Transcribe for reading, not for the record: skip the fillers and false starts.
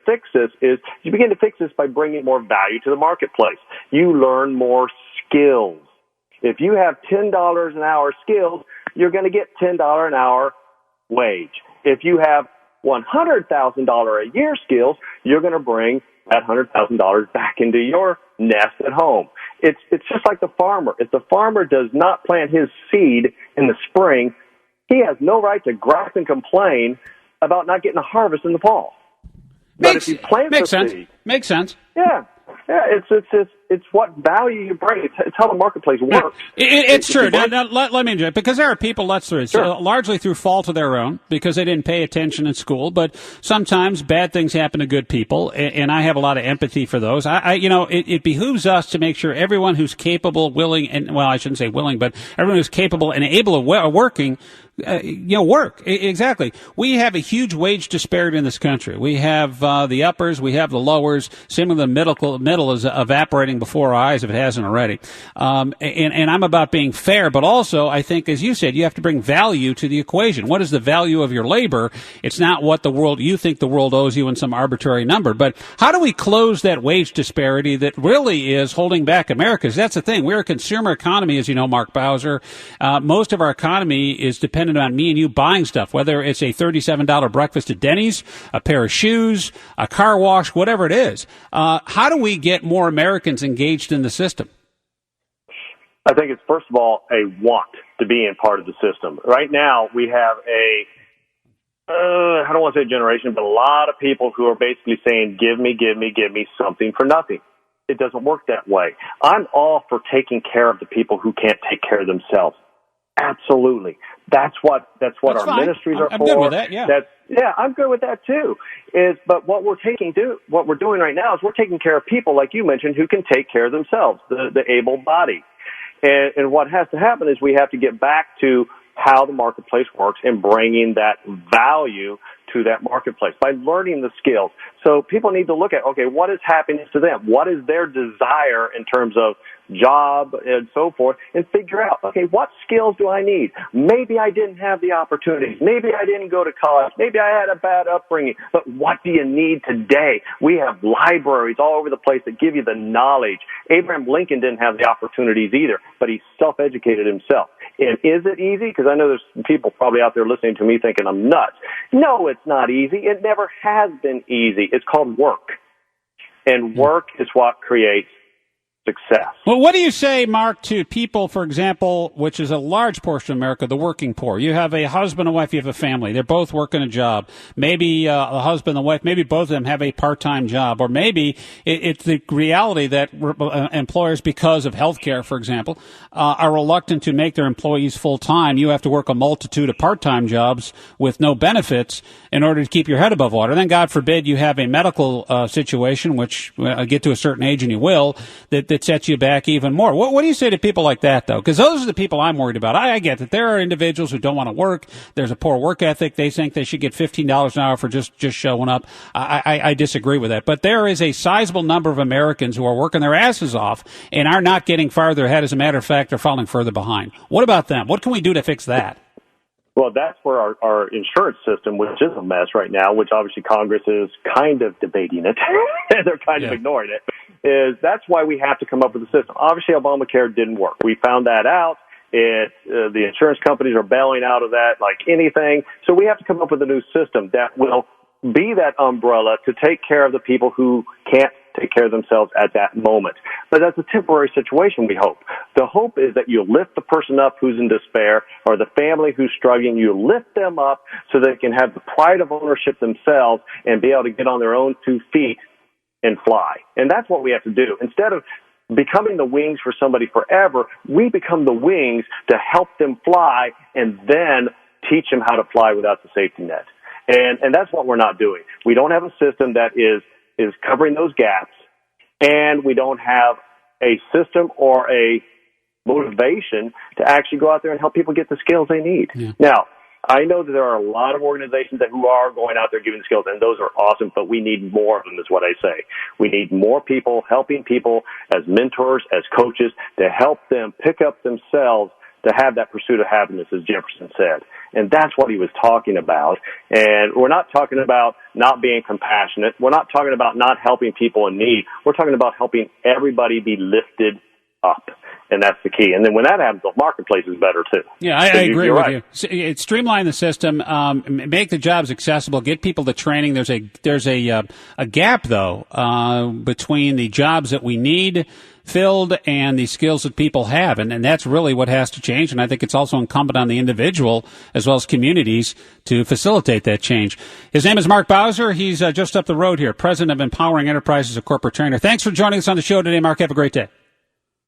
fix this is you begin to fix this by bringing more value to the marketplace. You learn more skills. If you have $10 an hour skills, you're going to get $10 an hour wage. If you have $100,000 a year skills, you're going to bring that $100,000 back into your nest at home. It's just like the farmer. If the farmer does not plant his seed in the spring, he has no right to gripe and complain about not getting a harvest in the fall. But if you plant the seed, makes sense. Yeah, it's what value you bring. It's how the marketplace works. It's true. Now, let me enjoy it, because there are people, largely through fault of their own, because they didn't pay attention in school. But sometimes bad things happen to good people, and I have a lot of empathy for those. It behooves us to make sure everyone who's capable, willing, and I shouldn't say willing, but everyone who's capable and able of working. Work. Exactly. We have a huge wage disparity in this country. We have the uppers, we have the lowers. Similarly, the middle is evaporating before our eyes if it hasn't already. And I'm about being fair, but also I think, as you said, you have to bring value to the equation. What is the value of your labor? It's not what you think the world owes you in some arbitrary number. But how do we close that wage disparity that really is holding back America? Because that's the thing. We're a consumer economy, as you know, Mark Bowser. Most of our economy is dependent on me and you buying stuff, whether it's a $37 breakfast at Denny's, a pair of shoes, a car wash, whatever it is. How do we get more Americans engaged in the system? I think it's, first of all, a want to be in part of the system. Right now, we have I don't want to say generation, but a lot of people who are basically saying, give me something for nothing. It doesn't work that way. I'm all for taking care of the people who can't take care of themselves. Absolutely. That's what our fine. ministries are I'm for. good with that, yeah. I'm good with that too. But what we're doing right now is we're taking care of people, like you mentioned, who can take care of themselves, the able body. And what has to happen is we have to get back to how the marketplace works and bringing that value to that marketplace by learning the skills. So people need to look at, okay, what is happiness to them? What is their desire in terms of job and so forth, and figure out, okay, what skills do I need? Maybe I didn't have the opportunities. Maybe I didn't go to college. Maybe I had a bad upbringing. But what do you need today? We have libraries all over the place that give you the knowledge. Abraham Lincoln didn't have the opportunities either, but he self-educated himself. And is it easy? Because I know there's people probably out there listening to me thinking I'm nuts. No, it's not easy. It never has been easy. It's called work. And work is what creates success. Well, what do you say, Mark, to people, for example, which is a large portion of America, the working poor? You have a husband and wife, you have a family. They're both working a job. Maybe a husband and wife, maybe both of them have a part-time job. Or maybe it's the reality that employers, because of health care, for example, are reluctant to make their employees full-time. You have to work a multitude of part-time jobs with no benefits in order to keep your head above water. And then, God forbid, you have a medical situation, which get to a certain age, and you will, that sets you back even more. What do you say to people like that, though? Because those are the people I'm worried about. I get that there are individuals who don't want to work. There's a poor work ethic. They think they should get $15 an hour for just showing up. I disagree with that. But there is a sizable number of Americans who are working their asses off and are not getting farther ahead. As a matter of fact, they're falling further behind. What about them? What can we do to fix that? Well, that's where our insurance system, which is a mess right now, which obviously Congress is kind of debating it. They're kind of ignoring it. That's why we have to come up with a system. Obviously, Obamacare didn't work. We found that out. The insurance companies are bailing out of that like anything. So we have to come up with a new system that will be that umbrella to take care of the people who can't take care of themselves at that moment. But that's a temporary situation, we hope. The hope is that you lift the person up who's in despair, or the family who's struggling. You lift them up so they can have the pride of ownership themselves and be able to get on their own 2 feet and fly. And that's what we have to do. Instead of becoming the wings for somebody forever, we become the wings to help them fly and then teach them how to fly without the safety net. And that's what we're not doing. We don't have a system that is covering those gaps, and we don't have a system or a motivation to actually go out there and help people get the skills they need. Yeah. Now, I know that there are a lot of organizations who are going out there giving skills, and those are awesome, but we need more of them is what I say. We need more people helping people as mentors, as coaches, to help them pick up themselves to have that pursuit of happiness, as Jefferson said. And that's what he was talking about. And we're not talking about not being compassionate. We're not talking about not helping people in need. We're talking about helping everybody be lifted up. And that's the key. And then when that happens, the marketplace is better, too. Yeah, I agree with you. Streamline the system, make the jobs accessible, get people the training. There's a gap, though, between the jobs that we need filled and the skills that people have. And that's really what has to change. And I think it's also incumbent on the individual as well as communities to facilitate that change. His name is Mark Bowser. He's just up the road here, president of Empowering Enterprises, a corporate trainer. Thanks for joining us on the show today, Mark. Have a great day.